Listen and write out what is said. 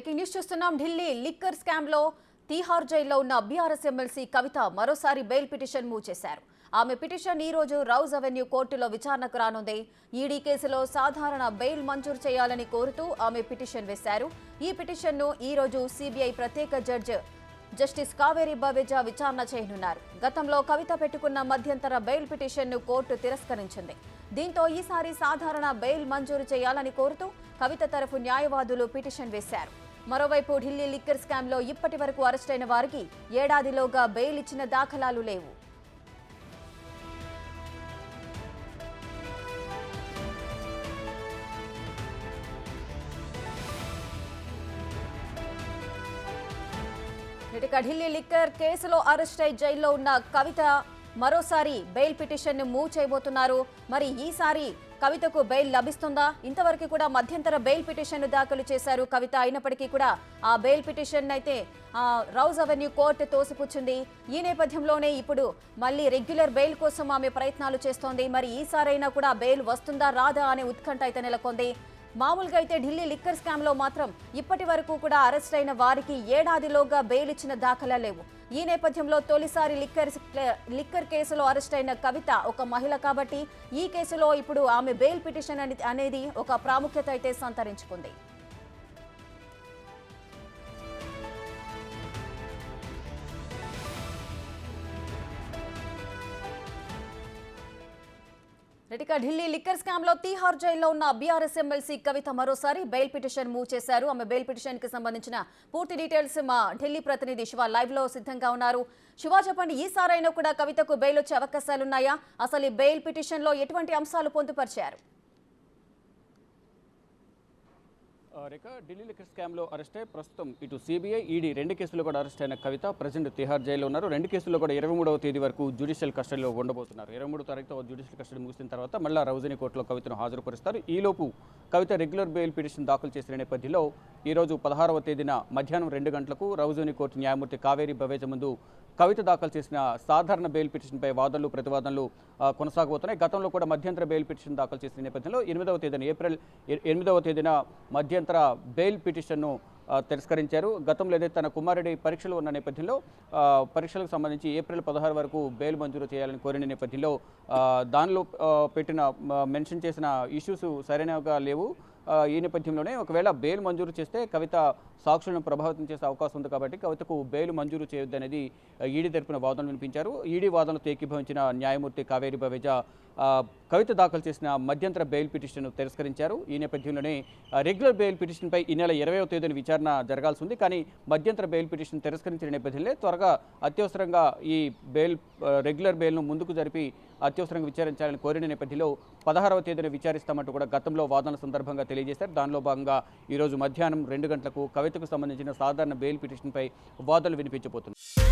Breaking news చూస్తున్నాం. Delhi liquor scam లో తీహార్ జైల్లో ఉన్న బీఆర్ఎస్ ఎమ్మెల్సీ కవిత మరోసారి బెయిల్ పిటిషన్ మూవ్ చేశారు. ఆమె పిటిషన్ ఈ రోజు రౌజ్ అవెన్యూ కోర్టులో విచారణకు రానుంది. ఈడీ కేసులో సాధారణ బెయిల్ మంజూరు చేయాలని కోరుతూ ఆమె పిటిషన్ వేశారు. ఈ పిటిషన్ను ఈ రోజు సిబిఐ ప్రత్యేక జడ్జి జస్టిస్ కావేరి బవేజా విచారణ చేయనున్నారు. గతంలో కవిత పెట్టుకున్న మధ్యంతర బెయిల్ పిటిషన్ను కోర్టు తిరస్కరించింది. దీంతో ఈసారి సాధారణ బెయిల్ మంజూరు చేయాలని కోరుతూ కవిత తరఫు న్యాయవాదులు పిటిషన్ వేశారు. మరోవైపు ఢిల్లీ లిక్కర్ స్కామ్లో ఇప్పటి వరకు అరెస్టైన వారికి ఏడాదిలోగా బెయిల్ ఇచ్చిన దాఖలాలు లేవు. ఢిల్లీ లిక్కర్ కేసులో అరెస్ట్ అయి జైల్లో ఉన్న కవిత మరోసారి బెయిల్ పిటిషన్ ను మూవ్ చేయబోతున్నారు. మరి ఈసారి కవితకు బెయిల్ లభిస్తుందా? ఇంతవరకు కూడా మధ్యంతర బెయిల్ పిటిషన్ ను దాఖలు చేశారు కవిత. అయినప్పటికీ కూడా ఆ బెయిల్ పిటిషన్ అయితే రౌజ్ అవెన్యూ కోర్టు తోసిపుచ్చింది. ఈ నేపథ్యంలోనే ఇప్పుడు మళ్ళీ రెగ్యులర్ బెయిల్ కోసం ఆమె ప్రయత్నాలు చేస్తోంది. మరి ఈసారైనా కూడా బెయిల్ వస్తుందా రాదా అనే ఉత్కంఠ అయితే నెలకొంది. మామూలుగా అయితే ఢిల్లీ లిక్కర్ స్కామ్ లో మాత్రం ఇప్పటి వరకు కూడా అరెస్ట్ అయిన వారికి ఏడాదిలోగా బెయిల్ ఇచ్చిన దాఖలా లేవు. ఈ నేపథ్యంలో తొలిసారి లిక్కర్ కేసులో అరెస్ట్ అయిన కవిత ఒక మహిళ కాబట్టి ఈ కేసులో ఇప్పుడు ఆమె బెయిల్ పిటిషన్ అనేది ఒక ప్రాముఖ్యత అయితే సంతరించుకుంది. ఢిల్లీ లిక్కర్ స్కామ్ లో తీహార్ జైల్లో ఉన్న బీఆర్ఎస్ ఎమ్మెల్సీ కవిత మరోసారి బెయిల్ పిటిషన్ మూవ్ చేశారు. ఆమె బెయిల్ పిటిషన్ కి సంబంధించిన పూర్తి డీటెయిల్స్ మా ఢిల్లీ ప్రతినిధి శివ లైవ్ లో సిద్ధంగా ఉన్నారు. శివ, చెప్పండి, ఈసారైనా కూడా కవితకు బెయిల్ వచ్చే అవకాశాలున్నాయా? అసలు ఈ బెయిల్ పిటిషన్ లో ఎటువంటి అంశాలు పొందుపరిచారు? ఢిల్లీ లిక్కర్ స్కామ్లో అరెస్ట్ అయ్యి ప్రస్తుతం ఇటు సిబిఐ ఈడీ రెండు కేసుల్లో కూడా అరెస్ట్ అయిన కవిత ప్రజెంట్ తిహార్ జైల్లో ఉన్నారు. రెండు కేసుల్లో కూడా 23వ తేదీ వరకు జ్యుడిషియల్ కస్టడీలో ఉండబోతున్నారు. 23వ తారీఖుతో జ్యుడిషియల్ కస్టడీ ముగిసిన తర్వాత మళ్ళీ రౌజనీ కోర్టులో కవితను హాజరుపరుస్తారు. ఈలోపు కవిత రెగ్యులర్ బెయిల్ పిటిషన్ దాఖలు చేసిన నేపథ్యంలో ఈరోజు 16వ తేదీన మధ్యాహ్నం 2 గంటలకు రౌజనీ కోర్టు న్యాయమూర్తి కావేరి బవేజ ముందు కవిత దాఖలు చేసిన సాధారణ బెయిల్ పిటిషన్పై వాదనలు ప్రతివాదనలు కొనసాగబోతున్నాయి. గతంలో కూడా మధ్యంతర బెయిల్ పిటిషన్ దాఖలు చేసిన నేపథ్యంలో ఏప్రిల్ 8వ తేదీన మధ్యంతర బెయిల్ పిటిషన్ను తిరస్కరించారు. గతంలో ఏదైతే తన కుమారుడి పరీక్షలు ఉన్న నేపథ్యంలో పరీక్షలకు సంబంధించి ఏప్రిల్ 16 వరకు బెయిల్ మంజూరు చేయాలని కోరిన నేపథ్యంలో దానిలో మెన్షన్ చేసిన ఇష్యూస్ సరైనవిగా లేవు. ఈ నేపథ్యంలోనే ఒకవేళ బెయిల్ మంజూరు చేస్తే కవిత సాక్షులను ప్రభావితం చేసే అవకాశం ఉంది కాబట్టి కవితకు బెయిల్ మంజూరు చేయొద్దనేది ఈడీ తరపున వాదనలు వినిపించారు. ఈడీ వాదనలతో ఏకీభవించిన న్యాయమూర్తి కావేరి బవేజా కవిత దాఖలు చేసిన మధ్యంతర బెయిల్ పిటిషన్ తిరస్కరించారు. ఈ నేపథ్యంలోనే రెగ్యులర్ బెయిల్ పిటిషన్పై ఈ నెల 20వ తేదీన విచారణ జరగాల్సి ఉంది. కానీ మధ్యంతర బెయిల్ పిటిషన్ తిరస్కరించిన నేపథ్యంలో త్వరగా అత్యవసరంగా ఈ రెగ్యులర్ బెయిల్ను ముందుకు జరిపి అత్యవసరంగా విచారించాలని కోరిన నేపథ్యంలో 16వ తేదీన విచారిస్తామంటూ కూడా గతంలో వాదనల సందర్భంగా తెలియజేశారు. దానిలో భాగంగా ఈరోజు మధ్యాహ్నం 2 గంటలకు కవితకు సంబంధించిన సాధారణ బెయిల్ పిటిషన్పై వాదనలు వినిపించబోతున్నారు.